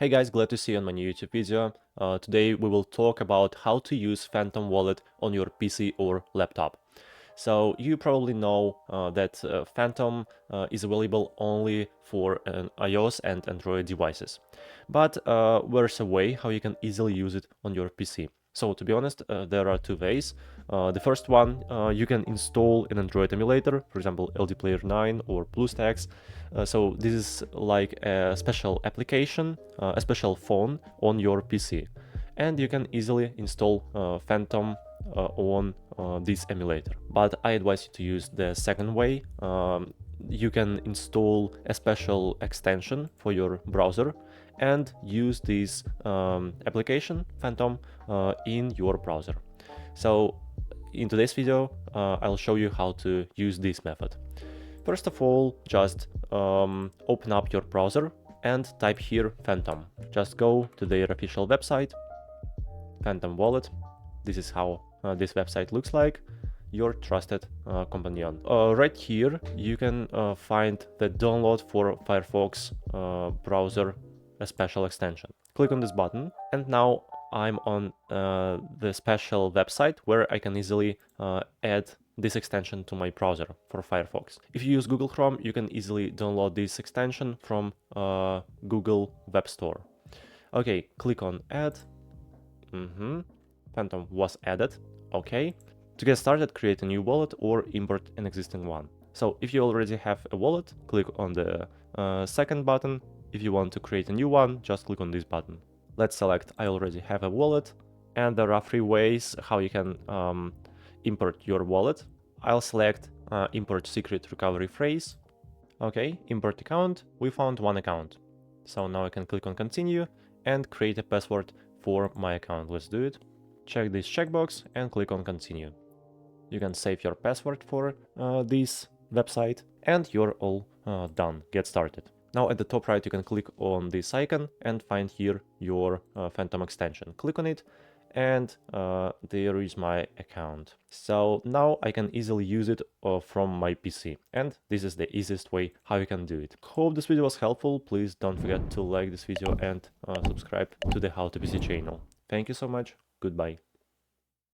Hey guys, glad to see you on my new YouTube video. Today we will talk about how to use Phantom Wallet on your PC or laptop. So you probably know that Phantom is available only for iOS and Android devices. But there's a way how you can easily use it on your PC. So to be honest, there are two ways. The first one, you can install an Android emulator, for example, LD Player 9 or BlueStacks. So this is like a special application, a special phone on your PC. And you can easily install Phantom on this emulator. But I advise you to use the second way. You can install a special extension for your browser and use this application Phantom in your browser. So in today's video I'll show you how to use this method. First of all, just open up your browser and type here Phantom. Just go to their official website, Phantom Wallet. This is how this website looks like, your trusted companion. Right here you can find the download for Firefox browser a special extension. Click on this button and now I'm on the special website where I can easily add this extension to my browser for Firefox. If you use Google Chrome, you can easily download this extension from Google Web Store. Okay, click on add. Phantom was added. Okay. To get started, create a new wallet or import an existing one. So if you already have a wallet, click on the second button. If you want to create a new one, just click on this button. Let's select I already have a wallet, and there are three ways how you can import your wallet. I'll select import secret recovery phrase. Okay, import account. We found one account. So now I can click on continue and create a password for my account. Let's do it. Check this checkbox and click on continue. You can save your password for this website and you're all done. Get started. Now at the top right you can click on this icon and find here your Phantom extension. Click on it and there is my account. So now I can easily use it from my PC, and this is the easiest way how you can do it. Hope this video was helpful. Please don't forget to like this video and subscribe to the How to PC channel. Thank you so much. Goodbye.